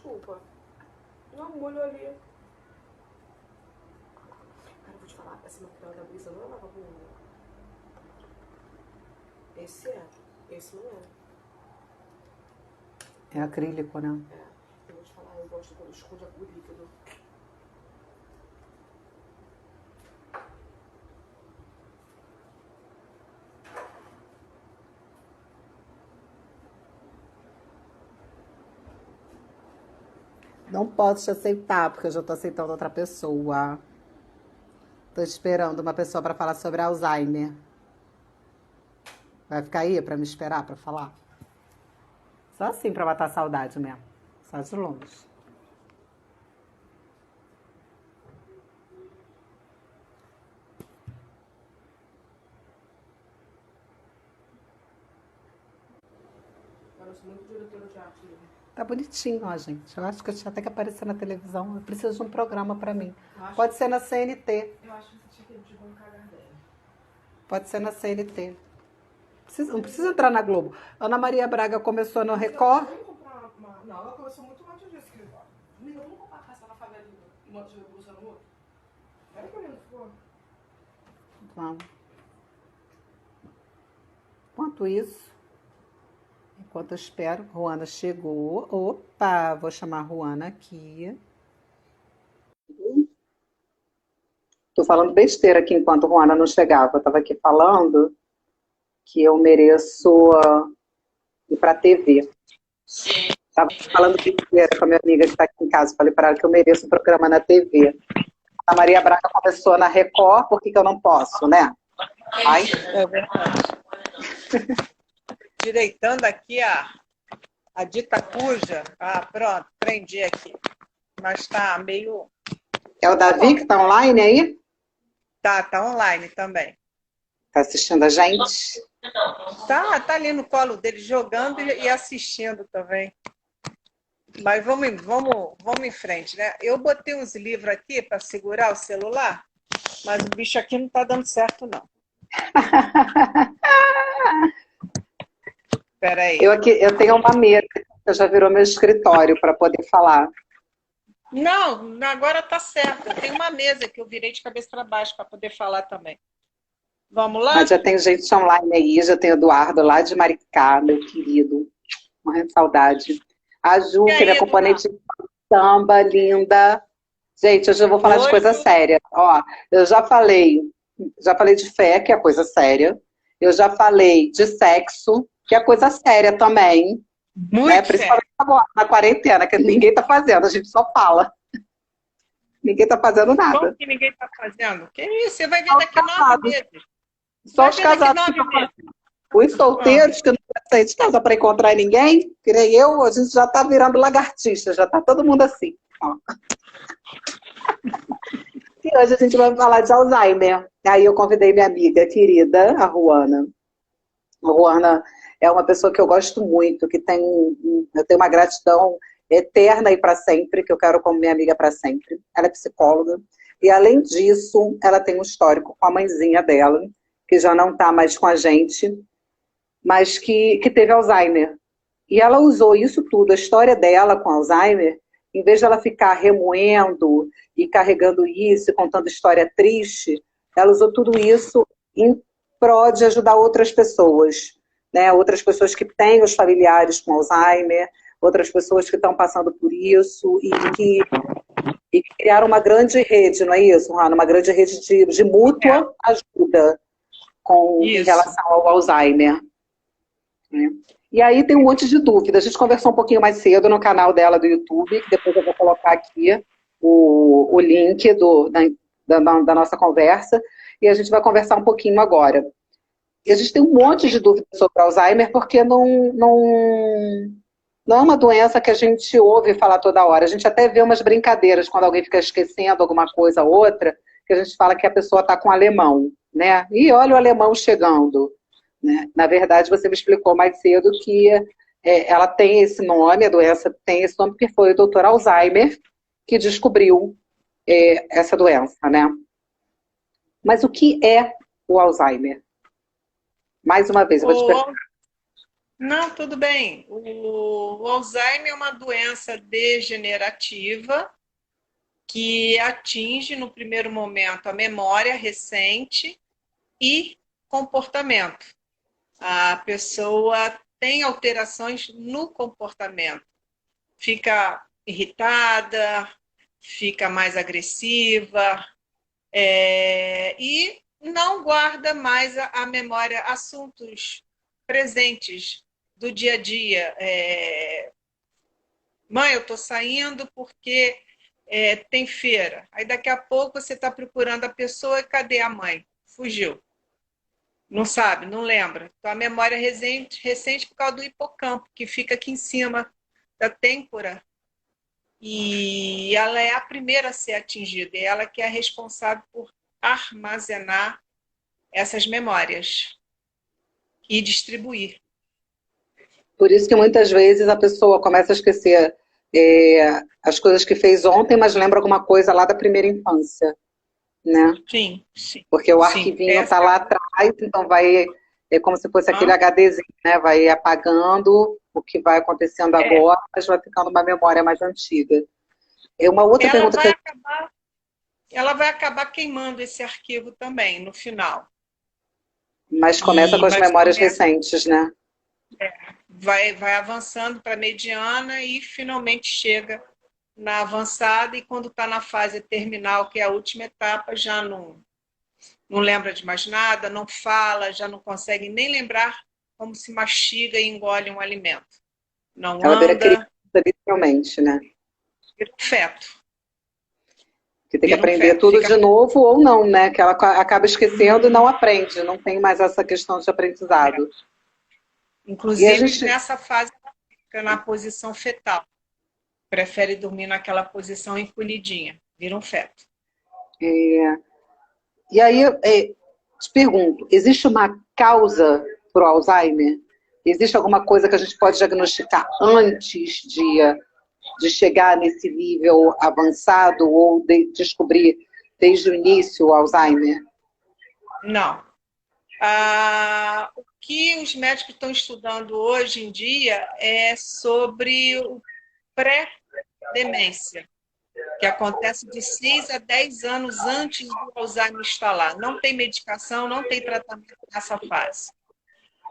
desculpa. Não, molho ali. Cara, eu vou te falar, esse material da Brisa não é vagabundo. Esse é. Esse não é. É acrílico, né? É. Eu vou te falar, eu gosto quando esconde o líquido. Não posso te aceitar, porque eu já tô aceitando outra pessoa. Tô esperando uma pessoa pra falar sobre Alzheimer. Vai ficar aí pra me esperar pra falar? Só assim pra matar a saudade mesmo. Só de longe. Eu sou muito diretora de arte. Né? Tá bonitinho, ó, gente. Eu acho que eu tinha até que aparecer na televisão. Eu preciso de um programa pra mim. Acho, Pode ser na CNT. Eu acho que você tinha que ir de cagar dela. Pode ser na CNT. Não precisa entrar na Globo. Ana Maria Braga começou no Record. Eu vou comprar uma... Não, ela começou muito antes disso. Menina, vamos comprar caça na favela e uma de revolução no outro? Olha que lindo ficou. Vamos. Enquanto eu espero, Ruana chegou. Opa, vou chamar a Ruana aqui. Tô falando besteira aqui enquanto Ruana não chegava. Eu tava aqui falando que eu mereço ir pra TV. Tava falando besteira com a minha amiga que está aqui em casa. Falei para ela que eu mereço um programa na TV. A Maria Braga começou na Record, por que eu não posso, né? Ai. É verdade. Direitando aqui a dita cuja. Ah, pronto, prendi aqui. Mas tá meio... É o Davi que tá online aí? Tá online também. Tá assistindo a gente? Tá ali no colo dele, jogando e assistindo também. Mas vamos em frente, né? Eu botei uns livros aqui para segurar o celular, mas o bicho aqui não tá dando certo, não. Espera aí. Eu tenho uma mesa que já virou meu escritório para poder falar. Não, agora tá certo. Eu tenho uma mesa que eu virei de cabeça para baixo para poder falar também. Vamos lá? Mas já tem gente online aí, já tem Eduardo lá de Maricá, meu querido. Morrendo de saudade. A Ju, que é minha componente de samba, linda. Gente, hoje eu vou falar de coisa séria. Ó, eu já falei de fé, que é coisa séria. Eu já falei de sexo, que é coisa séria também. Muito né? Principalmente agora, na quarentena, que ninguém tá fazendo, a gente só fala. Ninguém tá fazendo nada. Como que ninguém tá fazendo? Que isso? Você vai ver daqui 9 meses. Só os casados que estão fazendo. Os solteiros que não saem de casa para encontrar ninguém, que nem eu, a gente já tá virando lagartixa, já tá todo mundo assim. Ó. E hoje a gente vai falar de Alzheimer. Aí eu convidei minha amiga querida, a Ruana. A Ruana é uma pessoa que eu gosto muito, que eu tenho uma gratidão eterna e para sempre, que eu quero como minha amiga para sempre. Ela é psicóloga. E, além disso, ela tem um histórico com a mãezinha dela, que já não está mais com a gente, mas que teve Alzheimer. E ela usou isso tudo, a história dela com Alzheimer, em vez de ela ficar remoendo e carregando isso, contando história triste, ela usou tudo isso em prol de ajudar outras pessoas, né? Outras pessoas que têm os familiares com Alzheimer, outras pessoas que estão passando por isso e que criaram uma grande rede, não é isso, Rana? Uma grande rede de mútua ajuda em relação ao Alzheimer. Né? E aí tem um monte de dúvida. A gente conversou um pouquinho mais cedo no canal dela do YouTube, que depois eu vou colocar aqui o link da nossa conversa, e a gente vai conversar um pouquinho agora. E a gente tem um monte de dúvidas sobre Alzheimer, porque não é uma doença que a gente ouve falar toda hora. A gente até vê umas brincadeiras quando alguém fica esquecendo alguma coisa ou outra, que a gente fala que a pessoa está com alemão, né? E olha o alemão chegando. Né? Na verdade, você me explicou mais cedo que ela tem esse nome, a doença tem esse nome, porque foi o Dr. Alzheimer que descobriu essa doença, né? Mas o que é o Alzheimer? Mais uma vez, eu vou te perguntar. Não, tudo bem. O Alzheimer é uma doença degenerativa que atinge, no primeiro momento, a memória recente e comportamento. A pessoa tem alterações no comportamento. Fica irritada, fica mais agressiva, e não guarda mais a memória, assuntos presentes do dia a dia. Mãe, eu estou saindo porque tem feira. Aí daqui a pouco você está procurando a pessoa e cadê a mãe? Fugiu. Não sabe, não lembra. Então a memória recente por causa do hipocampo, que fica aqui em cima da têmpora. E ela é a primeira a ser atingida. E ela que é responsável por armazenar essas memórias e distribuir. Por isso que muitas vezes a pessoa começa a esquecer as coisas que fez ontem, mas lembra alguma coisa lá da primeira infância, né? Sim, sim. Porque o Sim, arquivinho está lá atrás, então é como se fosse aquele HDzinho, né? Vai apagando o que vai acontecendo agora, mas vai ficando uma memória mais antiga. Uma outra pergunta que ela vai acabar queimando esse arquivo também, no final. Mas começa com as memórias recentes, né? Vai avançando para a mediana e finalmente chega na avançada, e quando está na fase terminal, que é a última etapa, já não lembra de mais nada, não fala, já não consegue nem lembrar como se mastiga e engole um alimento. Não ela anda. Vira criança, literalmente, né? Vira um feto. Que tem que aprender tudo de novo ou não, né? Que ela acaba esquecendo e não aprende, não tem mais essa questão de aprendizado. Inclusive, nessa fase, ela fica na posição fetal. Prefere dormir naquela posição encolhidinha, vira um feto. E aí, te pergunto, existe uma causa para o Alzheimer? Existe alguma coisa que a gente pode diagnosticar antes de chegar nesse nível avançado ou de descobrir desde o início o Alzheimer? Não. O que os médicos estão estudando hoje em dia é sobre o pré-demência, que acontece de 6 a 10 anos antes do Alzheimer instalar. Não tem medicação, não tem tratamento nessa fase.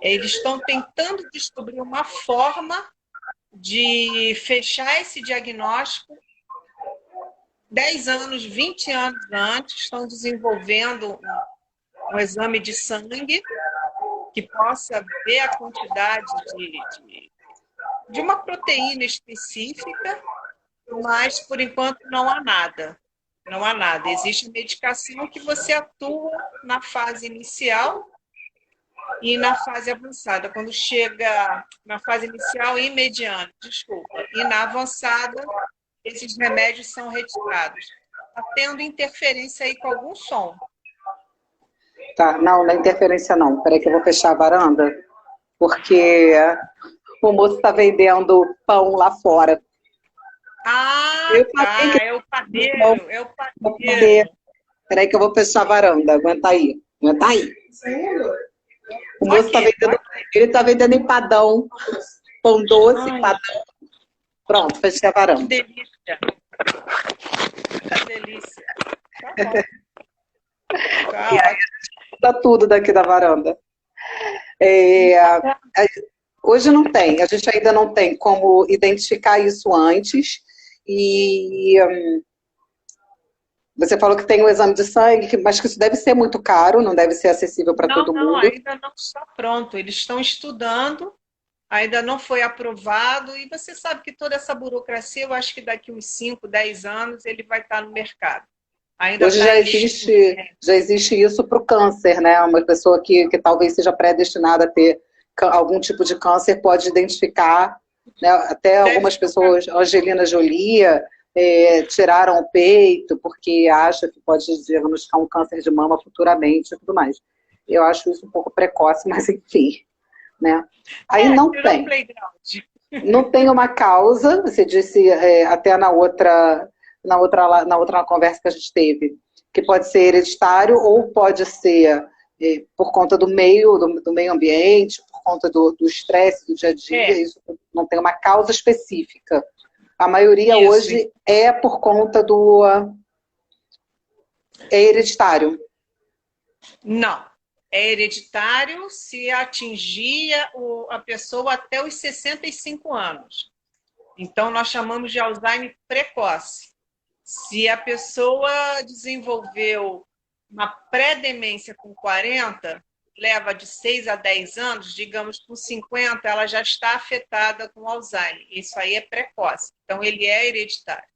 Eles estão tentando descobrir uma forma de fechar esse diagnóstico 10 anos, 20 anos antes. Estão desenvolvendo um exame de sangue que possa ver a quantidade de uma proteína específica, mas, por enquanto, não há nada. Não há nada. Existe medicação que você atua na fase inicial e na fase avançada. Quando chega na fase inicial e mediana, desculpa, e na avançada, esses remédios são retirados. Está tendo interferência aí com algum som. Tá, não é interferência não. Peraí que eu vou fechar a varanda, porque o moço está vendendo pão lá fora. É o padeiro. Peraí que eu vou fechar a varanda, aguenta aí. O moço está vendendo, ele está vendendo empadão, pão doce, empadão. Pronto, fechei a varanda. Que delícia. Que delícia. Tá bom. E aí a gente muda tudo daqui da varanda. Hoje não tem, a gente ainda não tem como identificar isso antes. E você falou que tem o exame de sangue, mas que isso deve ser muito caro, não deve ser acessível para todo mundo. Não, ainda não está pronto. Eles estão estudando, ainda não foi aprovado, e você sabe que toda essa burocracia, eu acho que daqui uns 5, 10 anos ele vai estar no mercado. Hoje já existe isso para o câncer, né? Uma pessoa que talvez seja predestinada a ter algum tipo de câncer pode identificar, né? Até algumas pessoas, Angelina Jolie, tiraram o peito porque acha que pode diagnosticar um câncer de mama futuramente e tudo mais. Eu acho isso um pouco precoce, mas enfim, né? Aí não tem. Não tem uma causa, você disse até na outra conversa que a gente teve, que pode ser hereditário ou pode ser por conta do meio ambiente, por conta do estresse do dia a dia, É. isso não tem uma causa específica. A maioria Isso. hoje é por conta do... É hereditário. Não. É hereditário se atingir a pessoa até os 65 anos. Então, nós chamamos de Alzheimer precoce. Se a pessoa desenvolveu uma pré-demência com 40, leva de 6 a 10 anos, digamos com 50, ela já está afetada com Alzheimer. Isso aí é precoce. Então, ele é hereditário.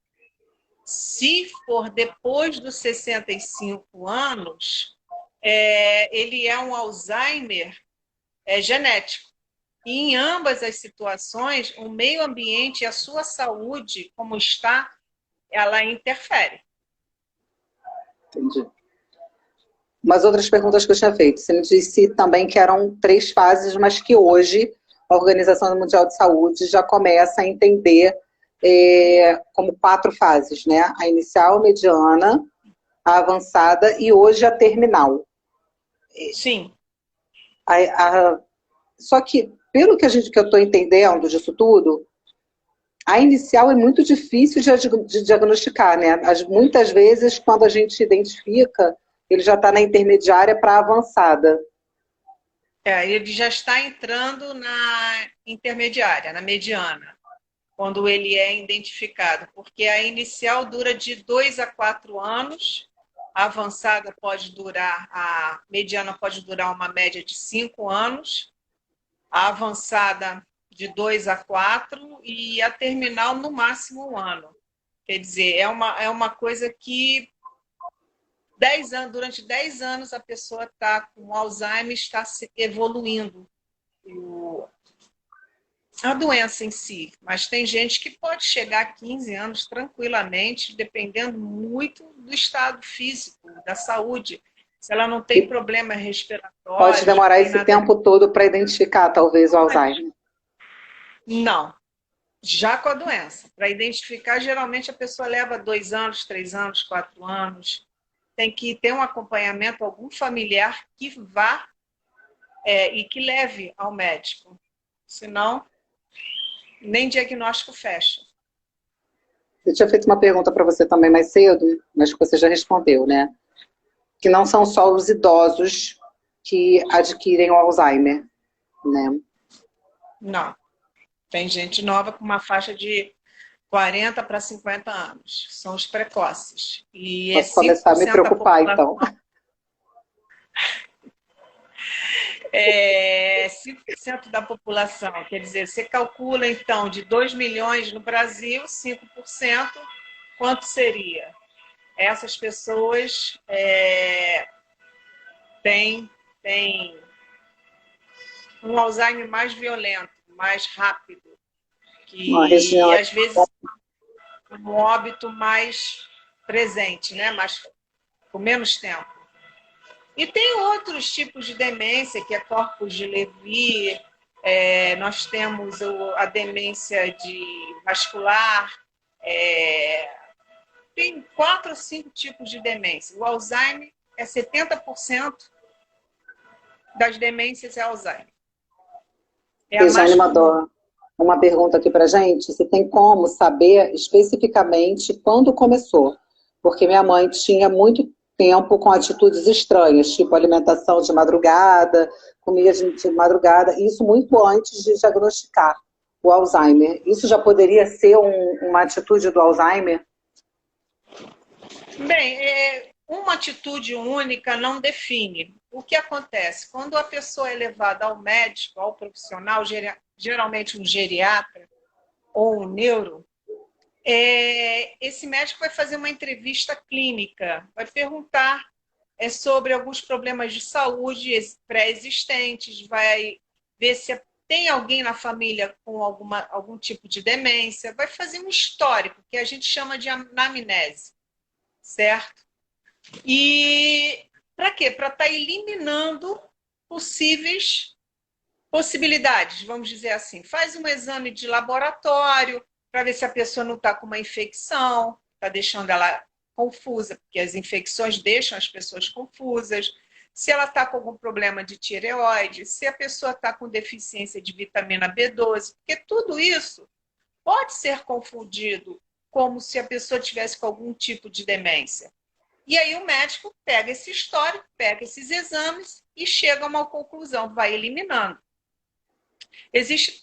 Se for depois dos 65 anos, ele é um Alzheimer genético. E em ambas as situações, o meio ambiente e a sua saúde, como está, ela interfere. Entendi. Umas outras perguntas que eu tinha feito. Você me disse também que eram 3 fases, mas que hoje a Organização Mundial de Saúde já começa a entender como 4 fases, né? A inicial, a mediana, a avançada e hoje a terminal. Sim. Só que, pelo que eu estou entendendo disso tudo, a inicial é muito difícil de diagnosticar, né? Muitas vezes, quando a gente identifica, ele já está na intermediária para a avançada. Ele já está entrando na intermediária, na mediana, quando ele é identificado, porque a inicial dura de 2 a 4 anos, a avançada a mediana pode durar uma média de 5 anos, a avançada de 2 a 4 e a terminal no máximo 1 ano. Quer dizer, é uma coisa que 10 anos, durante 10 anos a pessoa está com Alzheimer, está se evoluindo a doença em si. Mas tem gente que pode chegar a 15 anos tranquilamente, dependendo muito do estado físico, da saúde. Se ela não tem problema respiratório... Pode demorar esse tempo todo para identificar, talvez, o Alzheimer. Não. Já com a doença. Para identificar, geralmente a pessoa leva 2 anos, 3 anos, 4 anos. Tem que ter um acompanhamento, algum familiar que vá e que leve ao médico. Senão, nem diagnóstico fecha. Eu tinha feito uma pergunta para você também mais cedo, mas que você já respondeu, né? Que não são só os idosos que adquirem o Alzheimer, né? Não. Tem gente nova com uma faixa de 40 para 50 anos. São os precoces. E posso começar a me preocupar, então. 5% da população. Quer dizer, você calcula, então, de 2 milhões no Brasil, 5%, quanto seria? Essas pessoas têm um Alzheimer mais violento, mais rápido, que às vezes um óbito mais presente, né? Com menos tempo. E tem outros tipos de demência, que é corpus de Levy, nós temos a demência vascular, tem 4 ou 5 tipos de demência. O Alzheimer 70% das demências é Alzheimer. Jane mandou uma pergunta aqui pra gente, se tem como saber especificamente quando começou, porque minha mãe tinha muito tempo com atitudes estranhas, tipo alimentação de madrugada, comida de madrugada, isso muito antes de diagnosticar o Alzheimer. Isso já poderia ser uma atitude do Alzheimer? Bem, uma atitude única não define. O que acontece? Quando a pessoa é levada ao médico, ao profissional, geralmente um geriatra ou um neuro, esse médico vai fazer uma entrevista clínica, vai perguntar sobre alguns problemas de saúde pré-existentes, vai ver se tem alguém na família com algum tipo de demência, vai fazer um histórico, que a gente chama de anamnese, certo? E para quê? Para estar eliminando possibilidades, vamos dizer assim. Faz um exame de laboratório, para ver se a pessoa não está com uma infecção, está deixando ela confusa, porque as infecções deixam as pessoas confusas. se ela está com algum problema de tireoide, se a pessoa está com deficiência de vitamina B12, porque tudo isso pode ser confundido como se a pessoa tivesse com algum tipo de demência. E aí o médico pega esse histórico, pega esses exames e chega a uma conclusão, vai eliminando. Existem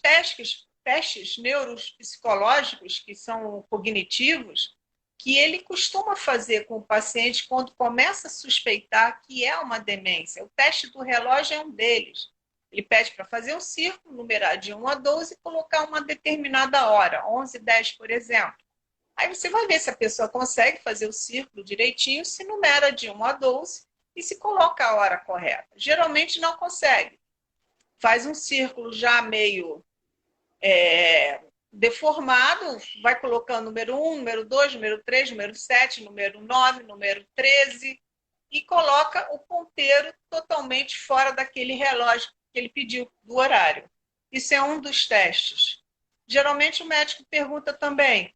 testes neuropsicológicos, que são cognitivos, que ele costuma fazer com o paciente quando começa a suspeitar que é uma demência. O teste do relógio é um deles. Ele pede para fazer um círculo, numerar de 1 a 12 e colocar uma determinada hora, 11, 10, por exemplo. Aí você vai ver se a pessoa consegue fazer o círculo direitinho, se numera de 1 a 12 e se coloca a hora correta. Geralmente não consegue. Faz um círculo já meio deformado, vai colocando número 1, número 2, número 3, número 7, número 9, número 13 e coloca o ponteiro totalmente fora daquele relógio que ele pediu do horário. Isso é um dos testes. Geralmente o médico pergunta também,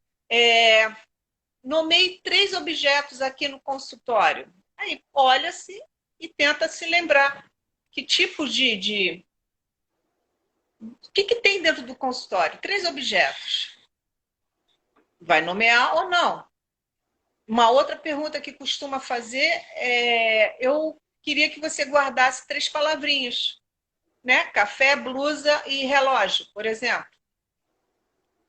nomeie 3 objetos aqui no consultório. Aí olha-se e tenta se lembrar que tipo de o que tem dentro do consultório? 3 objetos. Vai nomear ou não? Uma outra pergunta que costuma fazer é: eu queria que você guardasse 3 palavrinhas, né? Café, blusa e relógio, por exemplo.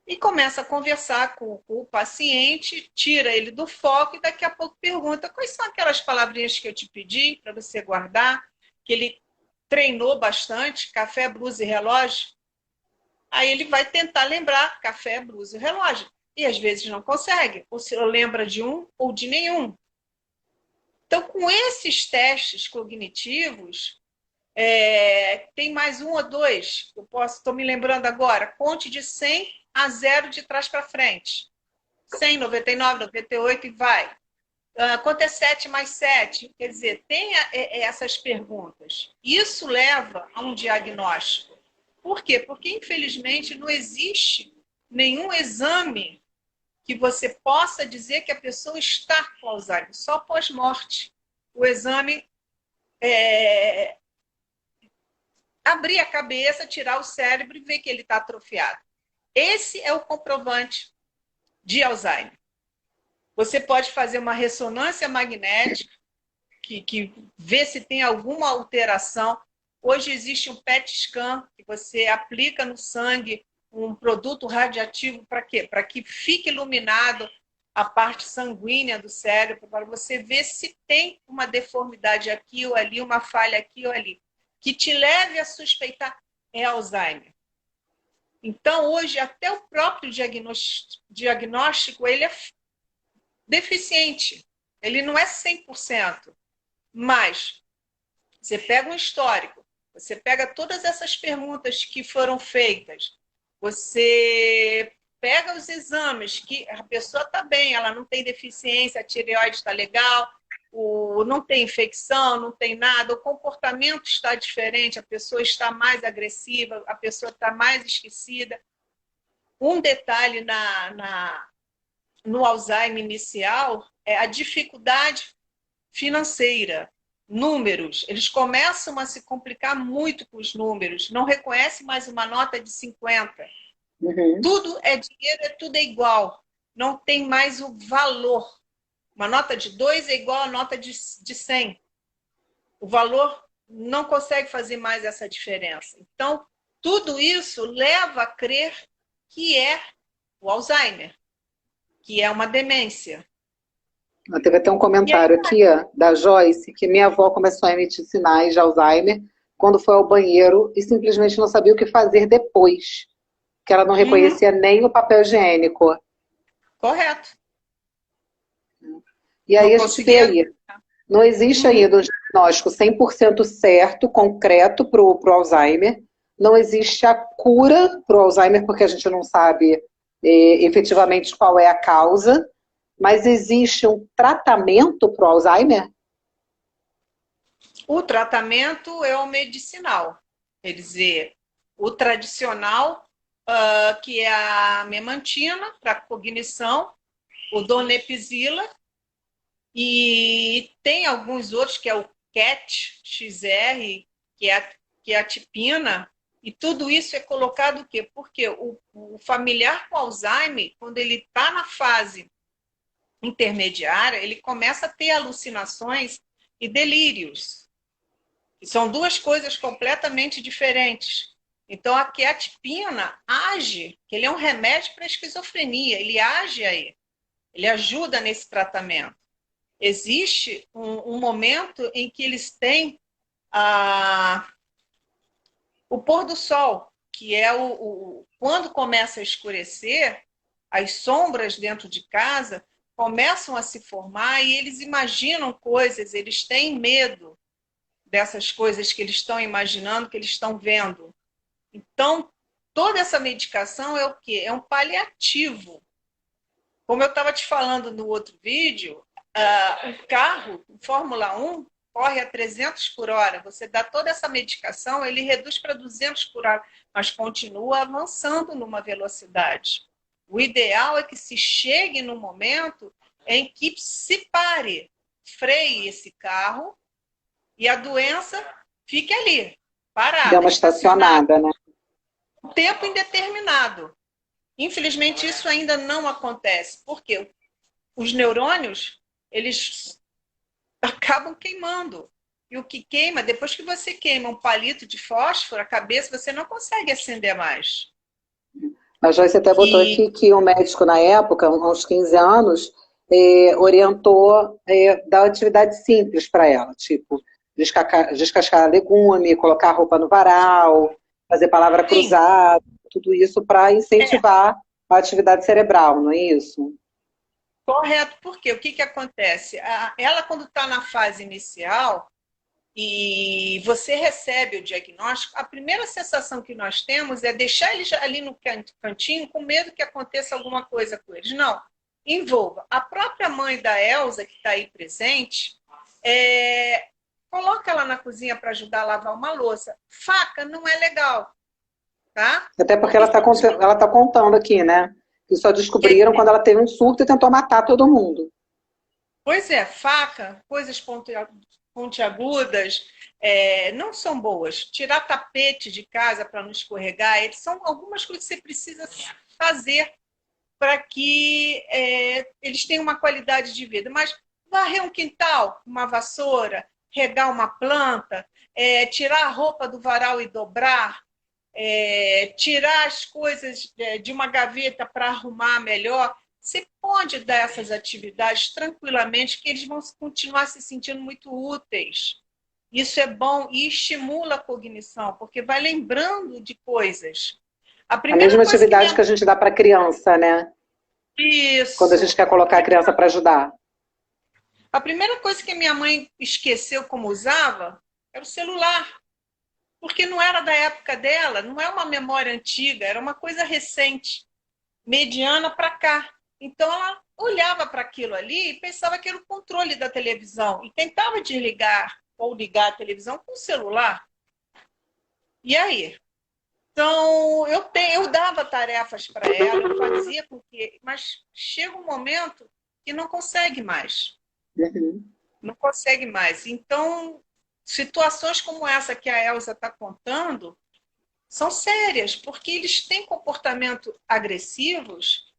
E começa a conversar com o paciente, tira ele do foco e daqui a pouco pergunta: quais são aquelas palavrinhas que eu te pedi para você guardar, que ele treinou bastante, café, blusa e relógio? Aí ele vai tentar lembrar café, blusa e relógio. E às vezes não consegue, ou se lembra de um ou de nenhum. Então, com esses testes cognitivos, tem mais 1 ou 2, estou me lembrando agora, conte de 100 a 0 de trás para frente. 100, 99, 98 e vai. Quanto é 7 mais 7? Quer dizer, tem essas perguntas. Isso leva a um diagnóstico. Por quê? Porque, infelizmente, não existe nenhum exame que você possa dizer que a pessoa está com Alzheimer, só pós-morte. O exame abrir a cabeça, tirar o cérebro e ver que ele está atrofiado. Esse é o comprovante de Alzheimer. Você pode fazer uma ressonância magnética que vê se tem alguma alteração. Hoje existe um PET scan que você aplica no sangue um produto radioativo para quê? Para que fique iluminado a parte sanguínea do cérebro, para você ver se tem uma deformidade aqui ou ali, uma falha aqui ou ali, que te leve a suspeitar é Alzheimer. Então, hoje, até o próprio diagnóstico ele é deficiente. Ele não é 100%. Mas você pega um histórico, você pega todas essas perguntas que foram feitas, você pega os exames, que a pessoa está bem, ela não tem deficiência, a tireoide está legal, não tem infecção, não tem nada, o comportamento está diferente, a pessoa está mais agressiva, a pessoa está mais esquecida. Um detalhe no Alzheimer inicial é a dificuldade financeira. Números, eles começam a se complicar muito com os números, não reconhece mais uma nota de 50. Uhum. Tudo é dinheiro, tudo é igual. Não tem mais o valor. Uma nota de 2 é igual a nota de 100. O valor não consegue fazer mais essa diferença. Então, tudo isso leva a crer que é o Alzheimer, que é uma demência. Teve até um comentário aqui, ó, da Joyce, que minha avó começou a emitir sinais de Alzheimer quando foi ao banheiro e simplesmente não sabia o que fazer depois, que ela não reconhecia nem o papel higiênico. Correto. E aí a gente vê aí, não existe ainda um diagnóstico 100% certo, concreto para o Alzheimer, não existe a cura para o Alzheimer, porque a gente não sabe efetivamente qual é a causa, mas existe um tratamento para o Alzheimer? O tratamento é o medicinal, quer dizer, o tradicional, que é a memantina para cognição, o donepezila, e tem alguns outros, que é o CAT, XR, que é a tipina, e tudo isso é colocado o quê? Porque o familiar com Alzheimer, quando ele está na fase intermediária, ele começa a ter alucinações e delírios. E são duas coisas completamente diferentes. Então, a quetiapina age, que ele é um remédio para a esquizofrenia, ele age aí, ele ajuda nesse tratamento. Existe um momento em que eles têm o pôr do sol, que é quando começa a escurecer, as sombras dentro de casa começam a se formar e eles imaginam coisas, eles têm medo dessas coisas que eles estão imaginando, que eles estão vendo. Então, toda essa medicação é o quê? É um paliativo. Como eu estava te falando no outro vídeo, o carro, o Fórmula 1, corre a 300 por hora. Você dá toda essa medicação, ele reduz para 200 por hora, mas continua avançando numa velocidade. O ideal é que se chegue no momento em que se pare, freie esse carro e a doença fique ali, parada. Deu uma estacionada, né? Tempo indeterminado. Infelizmente, isso ainda não acontece. Por quê? Os neurônios, eles acabam queimando. E o que queima, depois que você queima um palito de fósforo, a cabeça, você não consegue acender mais. A Joyce até botou aqui que o médico, na época, há uns 15 anos, orientou dar atividade simples para ela, tipo descascar legume, colocar roupa no varal, fazer palavra cruzada, tudo isso para incentivar a atividade cerebral, não é isso? Correto, porque o que acontece? Ela, quando está na fase inicial e você recebe o diagnóstico, a primeira sensação que nós temos é deixar eles ali no cantinho com medo que aconteça alguma coisa com eles. Não, envolva. A própria mãe da Elza, que está aí presente, coloca ela na cozinha para ajudar a lavar uma louça. Faca não é legal, tá? Até porque ela tá contando aqui, né? Que só descobriram quando ela teve um surto e tentou matar todo mundo. Pois é, faca, coisas pontiagudas, não são boas. Tirar tapete de casa para não escorregar, são algumas coisas que você precisa fazer para que eles tenham uma qualidade de vida. Mas varrer um quintal, uma vassoura, regar uma planta, tirar a roupa do varal e dobrar, tirar as coisas de uma gaveta para arrumar melhor, você pode dar essas atividades tranquilamente, que eles vão continuar se sentindo muito úteis. Isso é bom e estimula a cognição, porque vai lembrando de coisas. A mesma atividade que a gente dá para criança, né? Isso. Quando a gente quer colocar a criança para ajudar. A primeira coisa que a minha mãe esqueceu como usava era o celular. Porque não era da época dela, não é uma memória antiga, era uma coisa recente, mediana para cá. Então ela olhava para aquilo ali e pensava que era o controle da televisão e tentava desligar ou ligar a televisão com o celular. E aí? Então eu dava tarefas para ela, eu fazia com que, mas chega um momento que não consegue mais. Não consegue mais. Então, situações como essa que a Elza está contando são sérias, porque eles têm comportamento agressivos,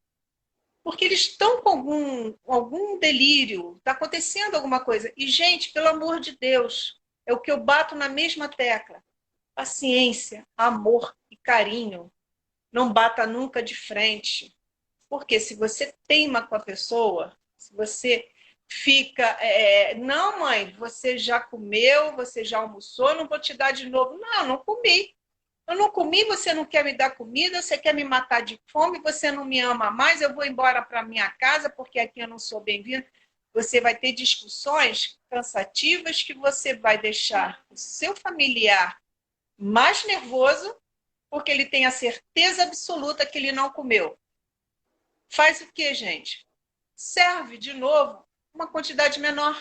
porque eles estão com algum delírio, está acontecendo alguma coisa. E, gente, pelo amor de Deus, é o que eu bato na mesma tecla. Paciência, amor e carinho. Não bata nunca de frente. Porque se você teima com a pessoa, se você fica, não, mãe, você já comeu, você já almoçou, eu não vou te dar de novo. Não, não comi. Eu não comi, você não quer me dar comida, você quer me matar de fome, você não me ama mais, eu vou embora para minha casa porque aqui eu não sou bem-vinda. Você vai ter discussões cansativas que você vai deixar o seu familiar mais nervoso porque ele tem a certeza absoluta que ele não comeu. Faz o quê, gente? Serve de novo uma quantidade menor.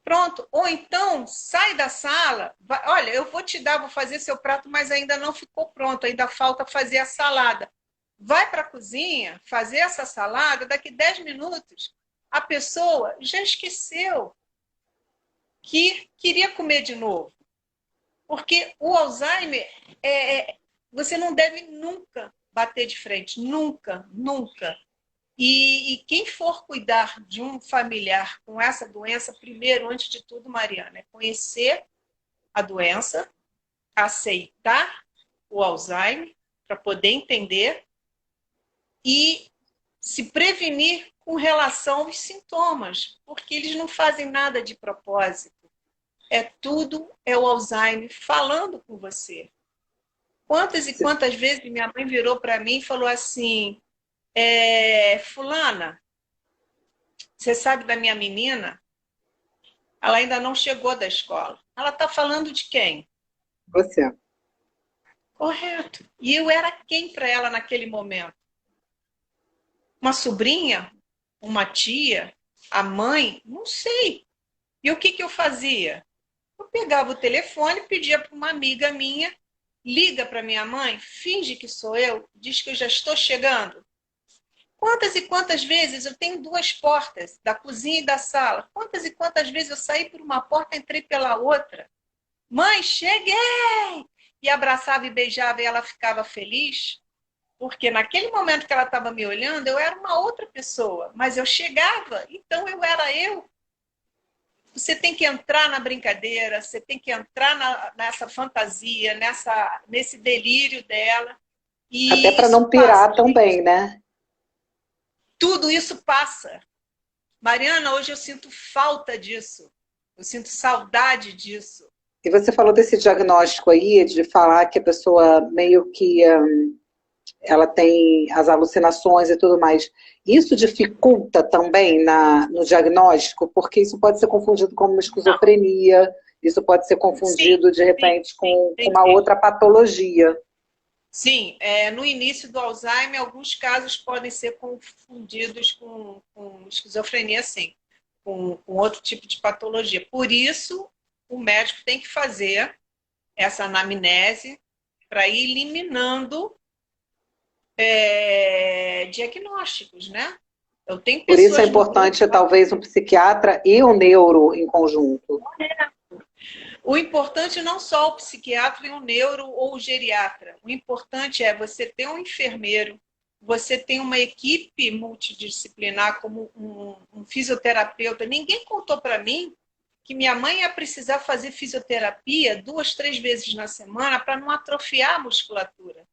Pronto. Ou então, sai da sala, vai, olha, eu vou te dar, vou fazer seu prato, mas ainda não ficou pronto, ainda falta fazer a salada. Vai para a cozinha, fazer essa salada, daqui 10 minutos, a pessoa já esqueceu. que queria comer de novo. Porque o Alzheimer, você não deve nunca bater de frente, nunca, nunca. E quem for cuidar de um familiar com essa doença, primeiro, antes de tudo, Mariana, é conhecer a doença, aceitar o Alzheimer, para poder entender, e se prevenir com relação aos sintomas, porque eles não fazem nada de propósito. É o Alzheimer falando com você. Quantas e quantas vezes minha mãe virou para mim e falou assim, fulana, você sabe da minha menina? Ela ainda não chegou da escola. Ela está falando de quem? Você. Correto. E eu era quem para ela naquele momento? Uma sobrinha? Uma tia? A mãe? Não sei. E o que eu fazia? Eu pegava o telefone, pedia para uma amiga minha, liga para minha mãe, finge que sou eu, diz que eu já estou chegando. Quantas e quantas vezes eu tenho duas portas, da cozinha e da sala. Quantas e quantas vezes eu saí por uma porta e entrei pela outra. Mãe, cheguei! E abraçava e beijava e ela ficava feliz. Porque naquele momento que ela estava me olhando, eu era uma outra pessoa. Mas eu chegava, então eu era eu. Você tem que entrar na brincadeira, você tem que entrar nessa fantasia, nesse delírio dela. E até para não pirar também, né? Tudo isso passa. Mariana, hoje eu sinto falta disso. Eu sinto saudade disso. E você falou desse diagnóstico aí, de falar que a pessoa meio que ela tem as alucinações e tudo mais. Isso dificulta também no diagnóstico, porque isso pode ser confundido com uma esquizofrenia, isso pode ser confundido, sim, de repente, com uma outra patologia. Sim, no início do Alzheimer, alguns casos podem ser confundidos com esquizofrenia, sim, com outro tipo de patologia. Por isso, o médico tem que fazer essa anamnese para ir eliminando diagnósticos, né? Eu tenho Por isso é importante, talvez, um psiquiatra e um neuro em conjunto. O importante não só o psiquiatra e o neuro ou o geriatra. O importante é você ter um enfermeiro, você ter uma equipe multidisciplinar, como um fisioterapeuta. Ninguém contou para mim que minha mãe ia precisar fazer fisioterapia 2, 3 vezes na semana para não atrofiar a musculatura.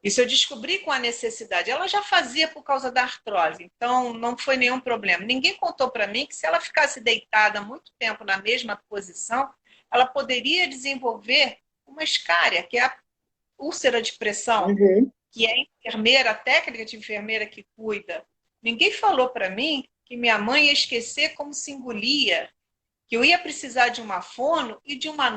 Isso eu descobri com a necessidade. Ela já fazia por causa da artrose, então não foi nenhum problema. Ninguém contou para mim que se ela ficasse deitada muito tempo na mesma posição, ela poderia desenvolver uma escária, que é a úlcera de pressão, que é a técnica de enfermeira que cuida. Ninguém falou para mim que minha mãe ia esquecer como se engolia, que eu ia precisar de uma fono e de uma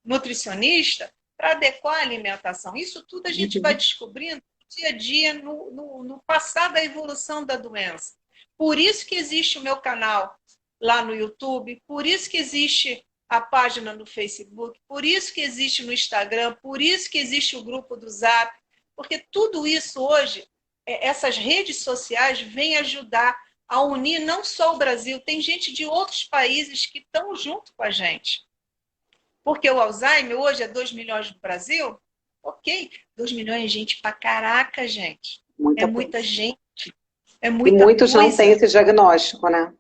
nutricionista para adequar a alimentação. Isso tudo a gente vai descobrindo no dia a dia, no passar da evolução da doença. Por isso que existe o meu canal lá no YouTube, por isso que existe a página no Facebook, por isso que existe no Instagram, por isso que existe o grupo do Zap, porque tudo isso hoje, essas redes sociais vêm ajudar a unir não só o Brasil, tem gente de outros países que estão junto com a gente. Porque o Alzheimer hoje é 2 milhões no Brasil? Ok, 2 milhões de gente pra caraca, gente. Muita gente. É muita e muitos coisa. Não têm esse diagnóstico, né?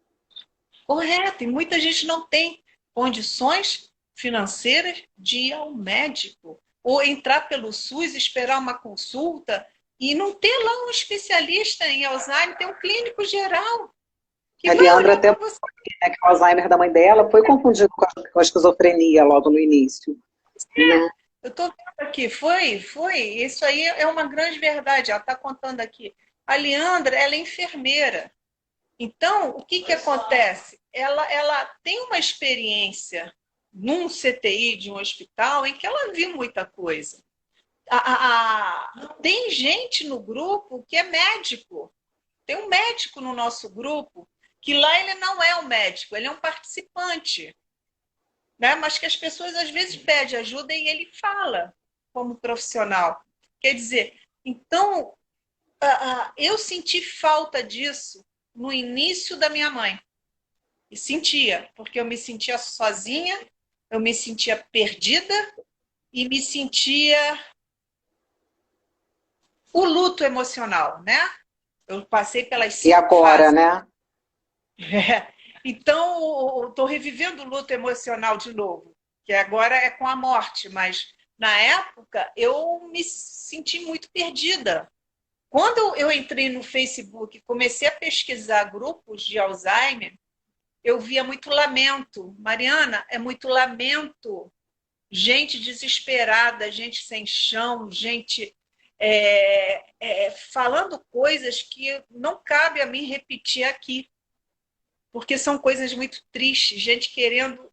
Correto, e muita gente não tem condições financeiras de ir ao médico. Ou entrar pelo SUS, esperar uma consulta e não ter lá um especialista em Alzheimer, tem um clínico geral. A Leandra até que o Alzheimer da mãe dela foi confundido com a esquizofrenia logo no início. Né? Eu estou vendo aqui, foi. Isso aí é uma grande verdade. Ela está contando aqui. A Leandra, ela é enfermeira. Então, o que acontece? Ela tem uma experiência num CTI de um hospital em que ela viu muita coisa. Tem gente no grupo que é médico. Tem um médico no nosso grupo que lá ele não é um médico, ele é um participante. Né? Mas que as pessoas às vezes pedem ajuda e ele fala como profissional. Quer dizer, então, eu senti falta disso no início da minha mãe. E sentia, porque eu me sentia sozinha, eu me sentia perdida e me sentia o luto emocional, né? Eu passei pelas E 5 agora, fases. né? Então, estou revivendo o luto emocional de novo, que agora é com a morte, mas na época eu me senti muito perdida. Quando eu entrei no Facebook e comecei a pesquisar grupos de Alzheimer, eu via muito lamento. Mariana, é muito lamento. Gente desesperada, gente sem chão, gente falando coisas que não cabe a mim repetir aqui, porque são coisas muito tristes. Gente querendo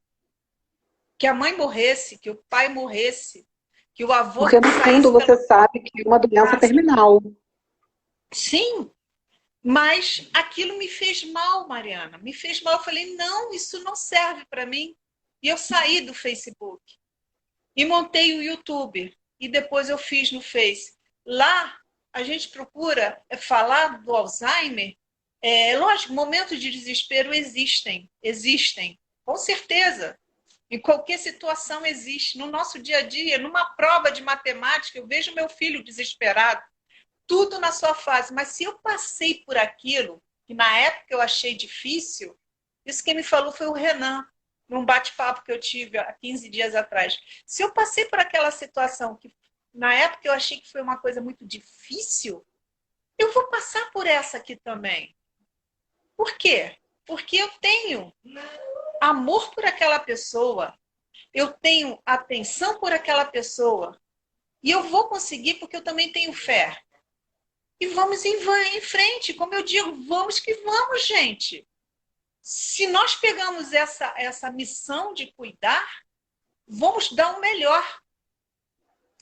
que a mãe morresse, que o pai morresse, que o avô Porque, no fundo, saísse da você sabe que é uma doença casa. terminal. Sim, mas aquilo me fez mal, Mariana. Me fez mal. Eu falei, não, isso não serve para mim. E eu saí do Facebook e montei o YouTube. E depois eu fiz no Face. Lá, a gente procura falar do Alzheimer. Lógico, momentos de desespero existem, com certeza. Em qualquer situação existe. No nosso dia a dia, numa prova de matemática, eu vejo meu filho desesperado, tudo na sua fase. Mas se eu passei por aquilo, que na época eu achei difícil, isso quem me falou foi o Renan, num bate-papo que eu tive há 15 dias atrás. Se eu passei por aquela situação que na época eu achei que foi uma coisa muito difícil, eu vou passar por essa aqui também. Por quê? Porque eu tenho amor por aquela pessoa, eu tenho atenção por aquela pessoa, e eu vou conseguir porque eu também tenho fé. E vamos em frente, como eu digo, vamos que vamos, gente. Se nós pegamos essa missão de cuidar, vamos dar o melhor.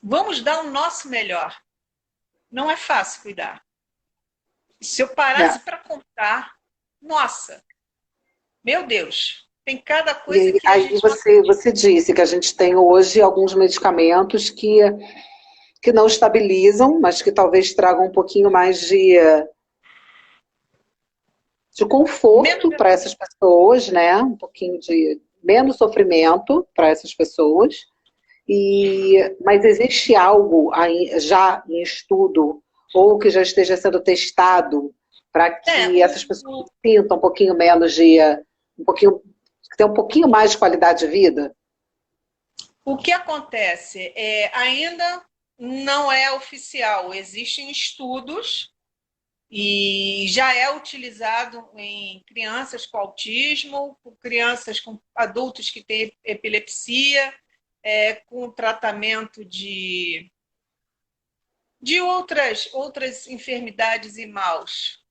Vamos dar o nosso melhor. Não é fácil cuidar. Se eu parasse para contar, nossa, meu Deus, tem cada coisa E que a aí gente não... você disse que a gente tem hoje alguns medicamentos que não estabilizam, mas que talvez tragam um pouquinho mais de Menos... conforto para essas pessoas, né? Um pouquinho de menos sofrimento para essas pessoas. Mas existe algo aí, já em estudo ou que já esteja sendo testado para que essas pessoas sintam um pouquinho menos um pouquinho, ter um pouquinho mais de qualidade de vida? O que acontece? Ainda não é oficial. Existem estudos e já é utilizado em crianças com autismo, com crianças com adultos que têm epilepsia, com tratamento de outras enfermidades e maus.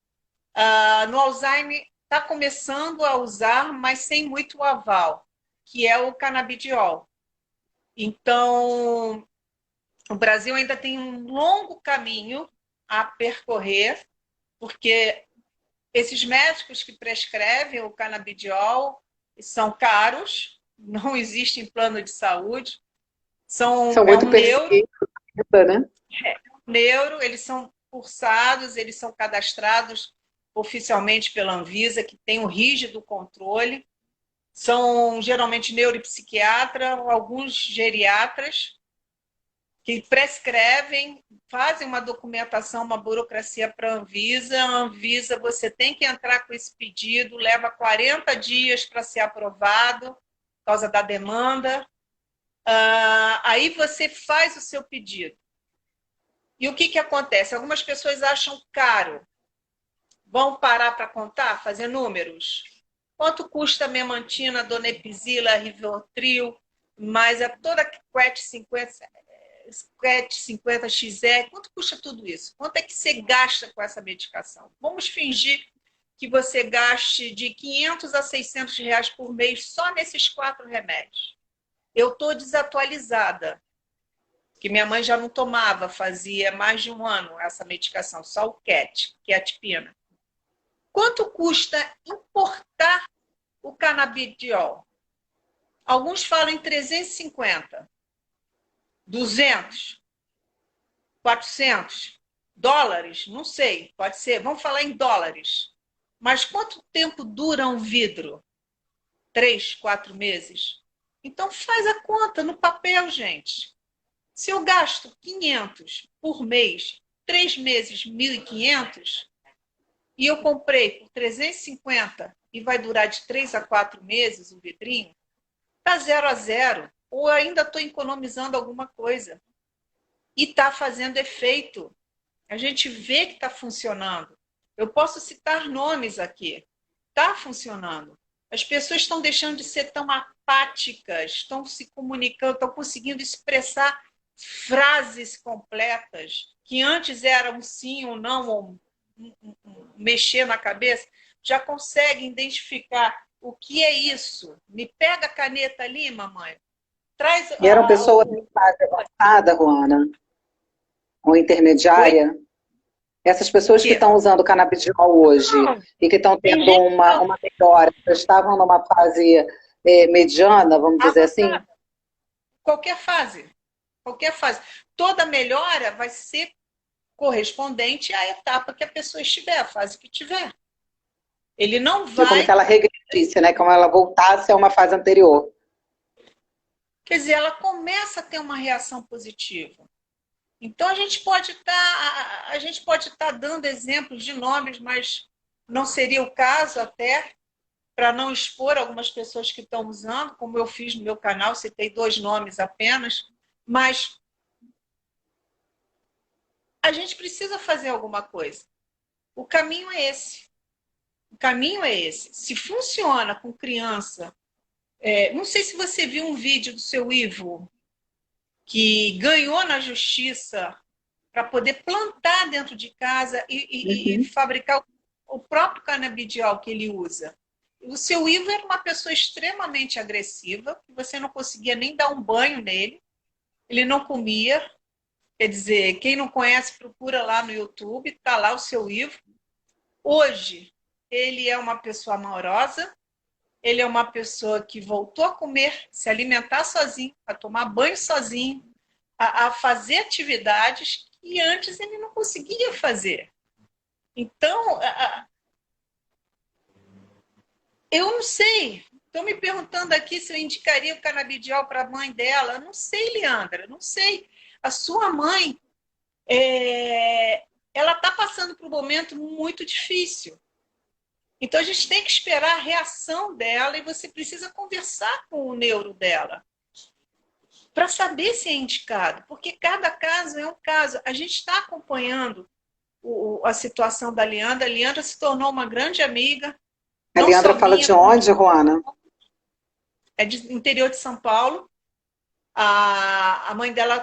No Alzheimer está começando a usar, mas sem muito aval, que é o canabidiol. Então, o Brasil ainda tem um longo caminho a percorrer, porque esses médicos que prescrevem o canabidiol são caros, não existem plano de saúde, São é muito um neuro, né? eles são cursados, eles são cadastrados oficialmente pela Anvisa, que tem um rígido controle, são geralmente neuropsiquiatra, alguns geriatras, que prescrevem, fazem uma documentação, uma burocracia para a Anvisa. A Anvisa, você tem que entrar com esse pedido, leva 40 dias para ser aprovado, por causa da demanda. Aí você faz o seu pedido. E o que acontece? Algumas pessoas acham caro. Vão parar para contar, fazer números? Quanto custa a memantina, donepezila, Rivotril, mais toda a QET 50XR, quanto custa tudo isso? Quanto é que você gasta com essa medicação? Vamos fingir que você gaste de 500 a 600 reais por mês só nesses 4 remédios. Eu estou desatualizada, que minha mãe já não tomava, fazia mais de 1 ano essa medicação, só o QET, que é a tipina. Quanto custa importar o canabidiol? Alguns falam em 350, 200, 400 dólares, não sei, pode ser, vamos falar em dólares. Mas quanto tempo dura um vidro? 3, 4 meses? Então faz a conta no papel, gente. Se eu gasto 500 por mês, 3 meses 1.500, e eu comprei por 350 e vai durar de 3 a 4 meses o vidrinho, está 0 a 0. Ou ainda estou economizando alguma coisa. E está fazendo efeito. A gente vê que está funcionando. Eu posso citar nomes aqui. Está funcionando. As pessoas estão deixando de ser tão apáticas, estão se comunicando, estão conseguindo expressar frases completas, que antes eram um sim ou não, ou mexer na cabeça, já conseguem identificar o que é isso. Me pega a caneta ali, mamãe. Traz E eram pessoas de fase avançada, Ruana? Ou intermediária? Essas pessoas que estão usando canabidiol hoje e que estão tendo uma melhora, estavam numa fase mediana, vamos dizer assim? Qualquer fase. Qualquer fase. Toda melhora vai ser correspondente à etapa que a pessoa estiver, a fase que tiver. Ele não vai... É como se ela regredisse, né? Como ela voltasse a uma fase anterior. Quer dizer, ela começa a ter uma reação positiva. Então, a gente pode estar dando exemplos de nomes, mas não seria o caso até, para não expor algumas pessoas que estão usando, como eu fiz no meu canal, citei 2 nomes apenas, mas a gente precisa fazer alguma coisa. O caminho é esse. O caminho é esse. Se funciona com criança... não sei se você viu um vídeo do seu Ivo, que ganhou na justiça para poder plantar dentro de casa e fabricar o próprio canabidiol que ele usa. O seu Ivo era uma pessoa extremamente agressiva, que você não conseguia nem dar um banho nele, ele não comia. Quer dizer, quem não conhece, procura lá no YouTube, está lá o seu Ivo. Hoje, ele é uma pessoa amorosa, ele é uma pessoa que voltou a comer, se alimentar sozinho, a tomar banho sozinho, a fazer atividades que antes ele não conseguia fazer. Então, eu não sei. Estou me perguntando aqui se eu indicaria o canabidiol para a mãe dela. Não sei, Leandra, não sei. A sua mãe, ela está passando por um momento muito difícil. Então, a gente tem que esperar a reação dela e você precisa conversar com o neuro dela para saber se é indicado, porque cada caso é um caso. A gente está acompanhando a situação da Leandra. A Leandra se tornou uma grande amiga. A Leandra fala de onde, Ruana? É do interior de São Paulo. A mãe dela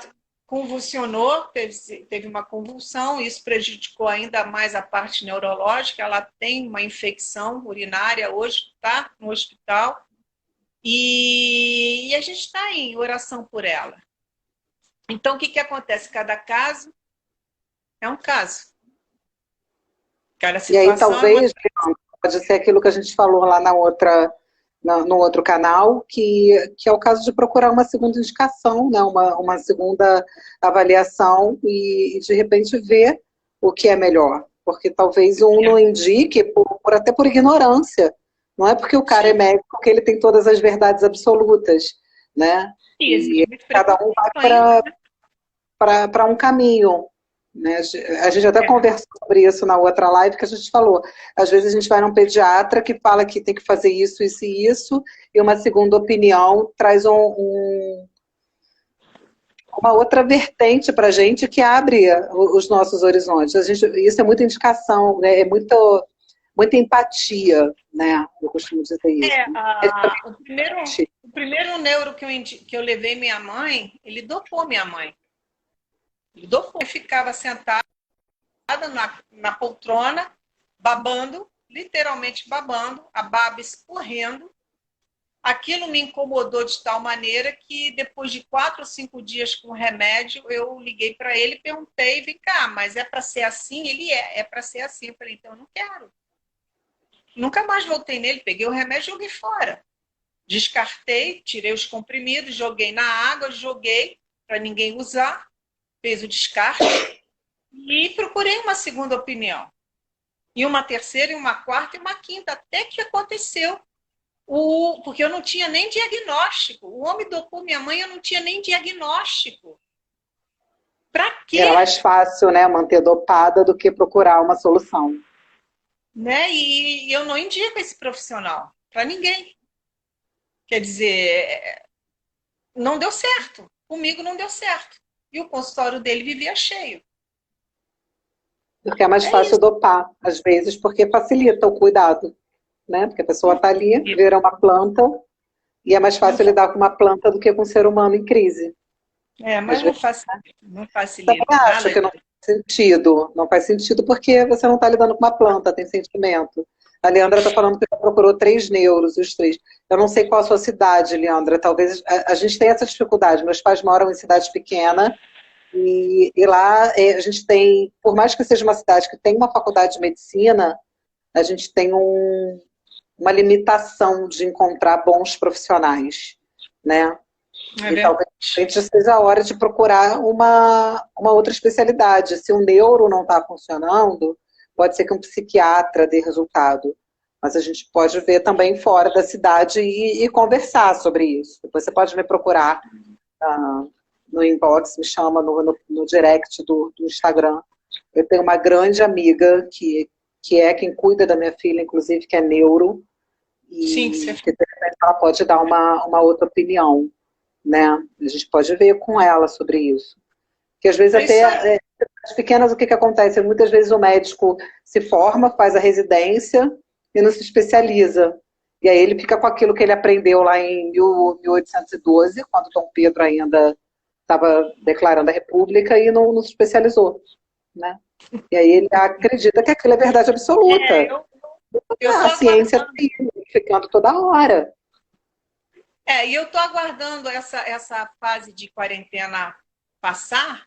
convulsionou, teve uma convulsão, isso prejudicou ainda mais a parte neurológica. Ela tem uma infecção urinária hoje, está no hospital. E a gente está em oração por ela. Então, o que acontece? Cada caso é um caso. Cada situação e aí, talvez, pode ser aquilo que a gente falou lá no outro canal, que é o caso de procurar uma segunda indicação, né? uma segunda avaliação e, de repente, ver o que é melhor. Porque talvez um não indique, até por ignorância. Não é porque o cara é médico que ele tem todas as verdades absolutas, né? E cada um vai para um caminho. Né? A gente até conversou sobre isso na outra live, que a gente falou. Às vezes a gente vai num pediatra que fala que tem que fazer isso, isso e isso, e uma segunda opinião traz uma outra vertente para a gente que abre os nossos horizontes. Isso é muita indicação, né? É muita empatia, né? Eu costumo dizer isso. O primeiro neuro que eu levei minha mãe, ele dopou minha mãe. Ele dopou. Eu ficava sentada na poltrona, babando, literalmente babando, a baba escorrendo. Aquilo me incomodou de tal maneira que depois de 4 ou 5 dias com o remédio, eu liguei para ele e perguntei, vem cá, mas é para ser assim? Ele é para ser assim. Eu falei, então eu não quero. Nunca mais voltei nele, peguei o remédio e joguei fora. Descartei, tirei os comprimidos, joguei na água, joguei para ninguém usar, fez o descarte e procurei uma segunda opinião. E uma terceira, e uma quarta, e uma quinta, até que aconteceu Porque eu não tinha nem diagnóstico. O homem dopou minha mãe, eu não tinha nem diagnóstico. Para quê? Era mais fácil, né, manter dopada do que procurar uma solução. Né? E eu não indico esse profissional para ninguém. Quer dizer, não deu certo. Comigo não deu certo. E o consultório dele vivia cheio. Porque é mais É fácil isso. dopar, às vezes, porque facilita o cuidado, né? Porque a pessoa está ali, vira uma planta, e é mais Não, fácil lidar com uma planta do que com um ser humano em crise. Às mas não vezes, facilita, não também facilita acho nada que não disso. faz sentido. Não faz sentido porque você não está lidando com uma planta, tem sentimento. A Leandra está falando que já procurou 3 neuros, os três. Eu não sei qual a sua cidade, Leandra. Talvez a gente tenha essa dificuldade. Meus pais moram em cidade pequena e lá a gente tem, por mais que seja uma cidade que tem uma faculdade de medicina, a gente tem uma limitação de encontrar bons profissionais, né? É E verdade. talvez seja a hora de procurar uma outra especialidade. Se o neuro não está funcionando, pode ser que um psiquiatra dê resultado. Mas a gente pode ver também fora da cidade e conversar sobre isso. Depois você pode me procurar no inbox, me chama no direct do Instagram. Eu tenho uma grande amiga que é quem cuida da minha filha, inclusive, que é neuro, Sim, e que de repente ela pode dar uma outra opinião, né? A gente pode ver com ela sobre isso. Porque às vezes é isso aí. até as pequenas, o que acontece? Muitas vezes o médico se forma, faz a residência e não se especializa. E aí ele fica com aquilo que ele aprendeu lá em 1812, quando Dom Pedro ainda estava declarando a República e não se especializou, né? E aí ele acredita que aquilo é verdade absoluta. Eu tô A ciência está aguardando. aí, ficando toda hora. E eu tô aguardando essa fase de quarentena passar,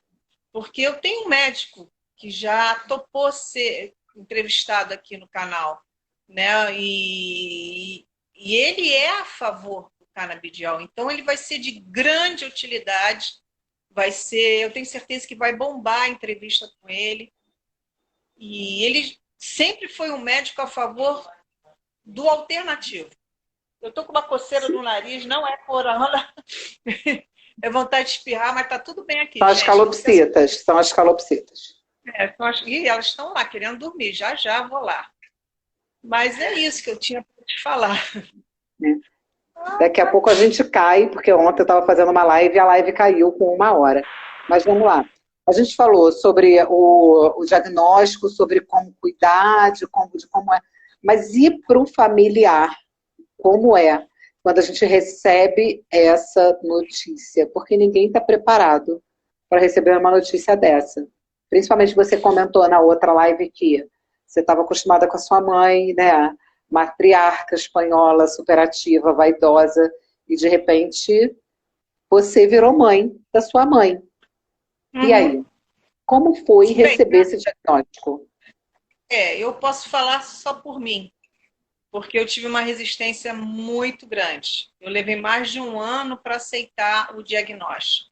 porque eu tenho um médico que já topou ser entrevistado aqui no canal, né? E ele é a favor do canabidiol, então ele vai ser de grande utilidade, eu tenho certeza que vai bombar a entrevista com ele. E ele sempre foi um médico a favor do alternativo. Eu estou com uma coceira no nariz, não é corona, é vontade de espirrar, mas está tudo bem aqui, São as gente. calopsitas, são as calopsitas. E elas estão lá querendo dormir, já já vou lá. Mas é isso que eu tinha para te falar. Daqui a pouco a gente cai, porque ontem eu estava fazendo uma live e a live caiu com 1 hora. Mas vamos lá. A gente falou sobre o diagnóstico, sobre como cuidar, de como é. Mas e para o familiar? Como é quando a gente recebe essa notícia? Porque ninguém está preparado para receber uma notícia dessa. Principalmente você comentou na outra live que você estava acostumada com a sua mãe, né? Matriarca espanhola, superativa, vaidosa, e de repente você virou mãe da sua mãe. E aí? Como foi Bem, receber esse diagnóstico? eu posso falar só por mim, porque eu tive uma resistência muito grande. Eu levei mais de um ano para aceitar o diagnóstico.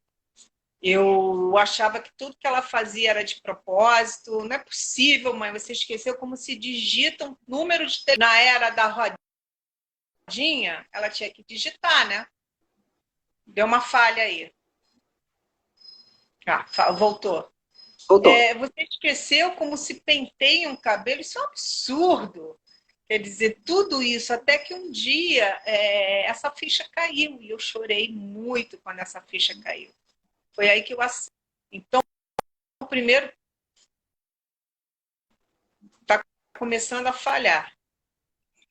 Eu achava que tudo que ela fazia era de propósito. Não é possível, mãe, você esqueceu como se digita um número de telefone. Na era da rodinha, ela tinha que digitar, né? Deu uma falha aí. Voltou. Voltou. Você esqueceu como se penteia um cabelo? Isso é um absurdo. Quer dizer, tudo isso, até que um dia essa ficha caiu. E eu chorei muito quando essa ficha caiu. Foi aí que eu aceitei. Então, o primeiro está começando a falhar.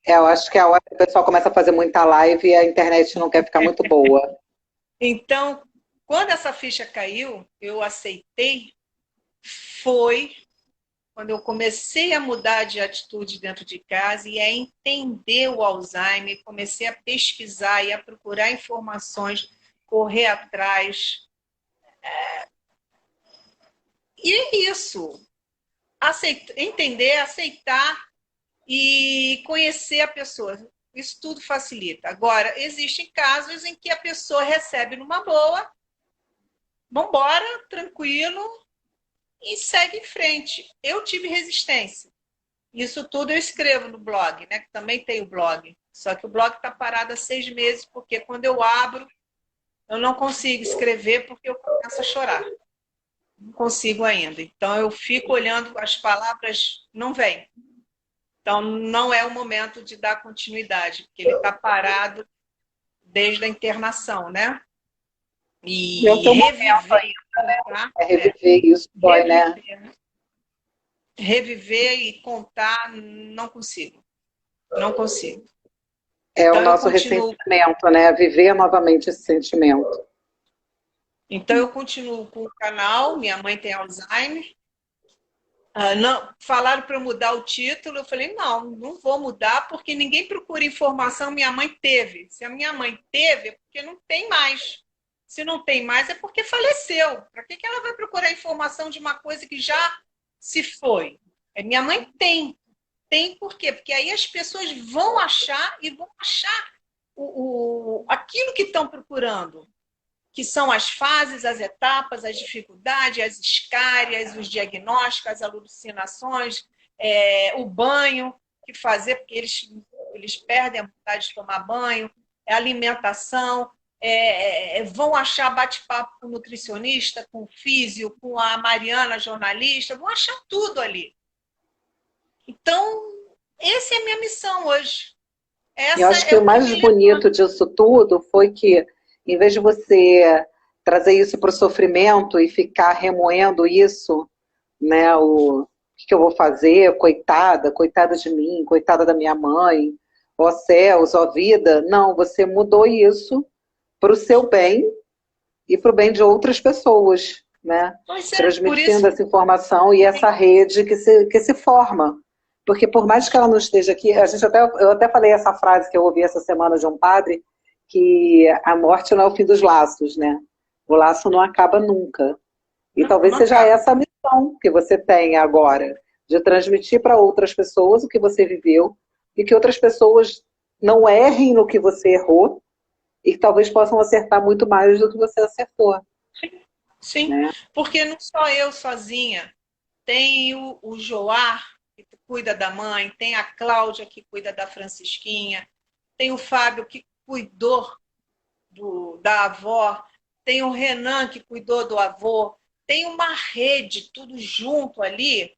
Eu acho que é a hora que o pessoal começa a fazer muita live e a internet não quer ficar muito boa. Então, quando essa ficha caiu, eu aceitei, foi quando eu comecei a mudar de atitude dentro de casa e a entender o Alzheimer, comecei a pesquisar e a procurar informações, correr atrás. E é isso. Entender, aceitar e conhecer a pessoa. Isso tudo facilita. Agora, existem casos em que a pessoa recebe numa boa, vambora, tranquilo, e segue em frente. Eu tive resistência. Isso tudo eu escrevo no blog, né? Que também tem o blog. Só que o blog está parado há 6 meses, porque quando eu abro, eu não consigo escrever porque eu começo a chorar. Não consigo ainda. Então, eu fico olhando, as palavras não vêm. Então, não é o momento de dar continuidade, porque ele está parado desde a internação, né? E é o E teu momento reviver, ainda, tá? é reviver isso, dói, né? Reviver e contar, não consigo. Não consigo. É o Então, eu nosso continuo. ressentimento, né? Viver novamente esse sentimento. Então, eu continuo com o canal, minha mãe tem Alzheimer. Não, falaram para eu mudar o título, eu falei, não vou mudar, porque ninguém procura informação, minha mãe teve. Se a minha mãe teve, é porque não tem mais. Se não tem mais, é porque faleceu. Para que ela vai procurar informação de uma coisa que já se foi? Minha mãe tem. Tem por quê? Porque aí as pessoas vão achar aquilo que estão procurando, que são as fases, as etapas, as dificuldades, as escárias, os diagnósticos, as alucinações, o banho que fazer, porque eles perdem a vontade de tomar banho, a alimentação, vão achar bate-papo com o nutricionista, com o físio, com a Mariana, jornalista, vão achar tudo ali. Então, essa é a minha missão hoje. Eu acho que o mais bonito disso tudo foi que, em vez de você trazer isso para o sofrimento e ficar remoendo isso, né, o que eu vou fazer, coitada de mim, coitada da minha mãe, ó céus, ó vida, não, você mudou isso para o seu bem e para o bem de outras pessoas, né? Transmitindo essa informação e essa rede que se forma. Porque por mais que ela não esteja aqui, eu até falei essa frase que eu ouvi essa semana de um padre, que a morte não é o fim dos laços, né? O laço não acaba nunca. E talvez seja essa a missão que você tem agora, de transmitir para outras pessoas o que você viveu, e que outras pessoas não errem no que você errou, e que talvez possam acertar muito mais do que você acertou. Sim, né? Porque não só eu sozinha, tem o Joar, que cuida da mãe, tem a Cláudia, que cuida da Francisquinha, tem o Fábio, que cuidou da avó, tem o Renan, que cuidou do avô, tem uma rede, tudo junto ali,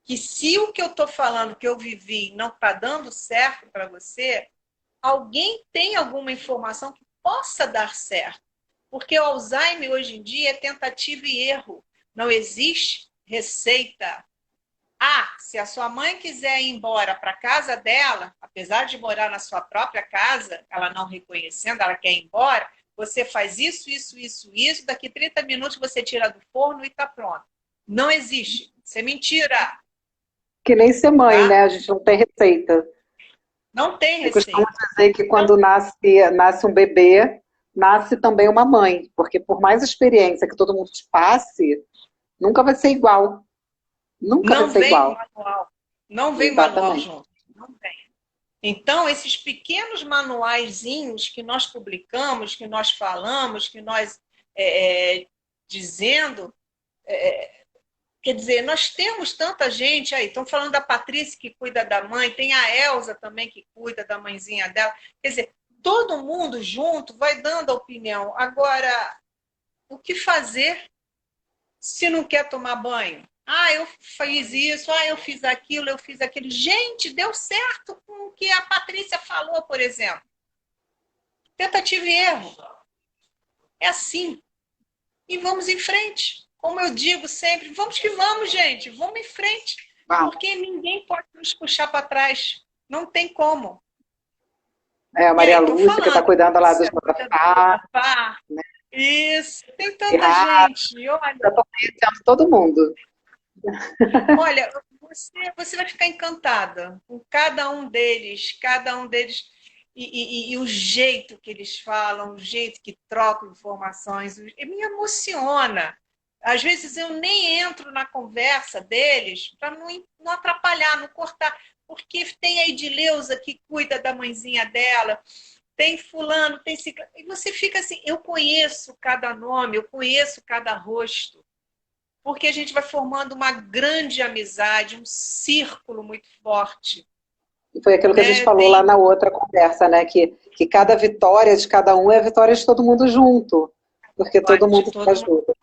que se o que eu estou falando, que eu vivi, não está dando certo para você, alguém tem alguma informação que possa dar certo. Porque o Alzheimer, hoje em dia, é tentativa e erro. Não existe receita. Se a sua mãe quiser ir embora para a casa dela, apesar de morar na sua própria casa, ela não reconhecendo, ela quer ir embora, você faz isso, daqui 30 minutos você tira do forno e está pronto. Não existe. Isso é mentira. Que nem ser mãe, tá? Né? A gente não tem receita. Não tem receita. Eu costumo dizer que quando nasce um bebê, nasce também uma mãe, porque por mais experiência que todo mundo te passe, nunca vai ser igual. Nunca vai ser igual. Manual. Não vem manual junto. Não vem. Então, esses pequenos manuaizinhos que nós publicamos, que nós falamos, que nós dizendo, quer dizer, nós temos tanta gente aí. Estão falando da Patrícia, que cuida da mãe, tem a Elza também, que cuida da mãezinha dela. Quer dizer, todo mundo junto vai dando a opinião. Agora, o que fazer se não quer tomar banho? Eu fiz isso, eu fiz aquilo, eu fiz aquilo. Gente, deu certo com o que a Patrícia falou, por exemplo. Tentativa e erro. É assim. E vamos em frente. Como eu digo sempre, vamos que vamos, gente. Vamos em frente. Porque ninguém pode nos puxar para trás. Não tem como. A Maria Lúcia, que está cuidando lá dos Motafá. Né? Isso. Tem tanta gente. Olha, eu estou conhecendo todo mundo. Olha, você vai ficar encantada com cada um deles, e o jeito que eles falam, o jeito que trocam informações, me emociona. Às vezes eu nem entro na conversa deles para não atrapalhar, não cortar, porque tem a Edileuza que cuida da mãezinha dela, tem fulano, tem ciclano, e você fica assim, eu conheço cada nome, eu conheço cada rosto, porque a gente vai formando uma grande amizade, um círculo muito forte. E foi aquilo que a gente falou lá na outra conversa, né? Que cada vitória de cada um é a vitória de todo mundo junto. Porque todo mundo se ajuda.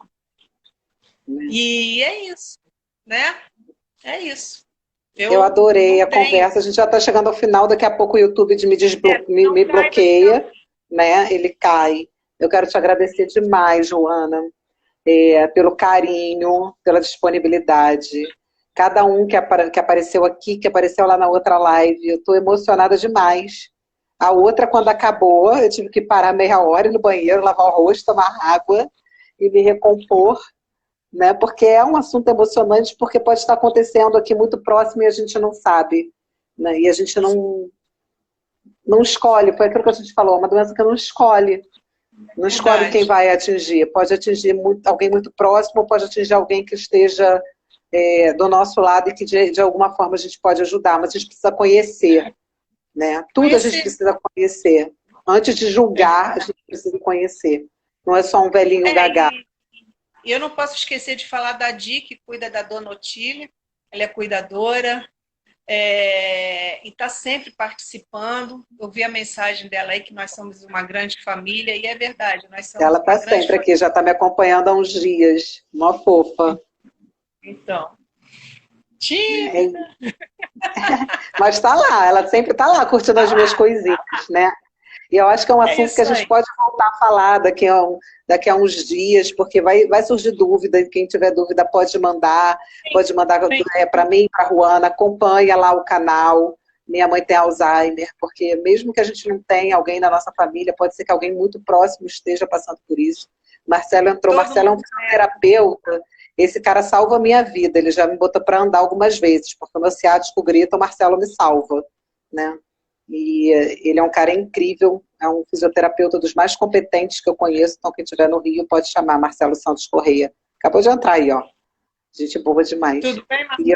E é isso, né? É isso. Eu adorei a conversa. A gente já está chegando ao final. Daqui a pouco o YouTube me bloqueia, né? Ele cai. Eu quero te agradecer demais, Joana, pelo carinho, pela disponibilidade. Cada um que apareceu aqui, que apareceu lá na outra live, eu estou emocionada demais. A outra, quando acabou, eu tive que parar meia hora ir no banheiro, lavar o rosto, tomar água e me recompor, né? Porque é um assunto emocionante, porque pode estar acontecendo aqui muito próximo e a gente não sabe, né? E a gente não escolhe, foi aquilo que a gente falou, uma doença que não escolhe. Não escolhe quem vai atingir. Pode atingir alguém muito próximo, pode atingir alguém que esteja do nosso lado e que de alguma forma a gente pode ajudar, mas a gente precisa conhecer, né? Tudo a gente precisa conhecer. Antes de julgar, a gente precisa conhecer. Não é só um velhinho gagá. E eu não posso esquecer de falar da Di, que cuida da Dona Otília. Ela é cuidadora e está sempre participando. Eu vi a mensagem dela aí, que nós somos uma grande família, e é verdade. Nós somos ela está sempre aqui, já está me acompanhando há uns dias. Uma fofa. Então. Tímida. Mas está lá, ela sempre está lá curtindo as minhas coisinhas, né? E eu acho que é um assunto que a gente pode voltar a falar daqui a uns dias, porque vai surgir dúvida, e quem tiver dúvida pode mandar para mim, para a Ruana, acompanha lá o canal. Minha mãe tem Alzheimer, porque mesmo que a gente não tenha alguém na nossa família, pode ser que alguém muito próximo esteja passando por isso. Marcelo entrou, Marcelo é um fisioterapeuta. Esse cara salva a minha vida, ele já me botou para andar algumas vezes, porque o meu ciático grita, o Marcelo me salva, né? E ele é um cara incrível, é um fisioterapeuta dos mais competentes que eu conheço, então quem estiver no Rio pode chamar Marcelo Santos Correia. Acabou de entrar aí, ó. Gente boa demais. Tudo bem, Marcelo?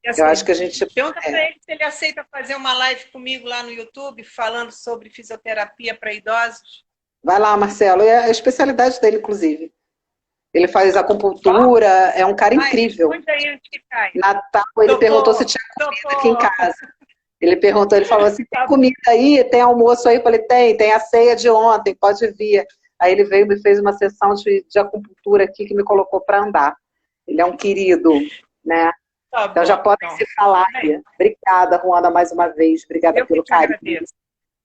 E eu acho que a gente... Pergunta para ele se ele aceita fazer uma live comigo lá no YouTube, falando sobre fisioterapia para idosos. Vai lá, Marcelo, é a especialidade dele, inclusive. Ele faz acupuntura, é um cara incrível. Natal, ele perguntou se tinha comida aqui em casa. Ele falou assim, tem comida aí? Tem almoço aí? Eu falei, tem a ceia de ontem, pode vir. Aí ele veio e me fez uma sessão de acupuntura aqui que me colocou para andar. Ele é um querido, né? Então já podem se falar aí. Obrigada, Ruana, mais uma vez. Obrigada pelo carinho.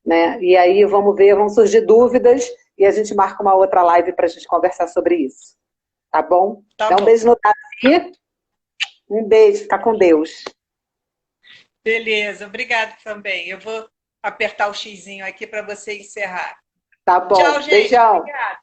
Né? E aí vamos ver, vão surgir dúvidas e a gente marca uma outra live para a gente conversar sobre isso. Tá bom? Então, um beijo no Davi. Um beijo, fica com Deus. Beleza, obrigado também. Eu vou apertar o xizinho aqui para você encerrar. Tá bom, tchau, gente. Beijão. Obrigada.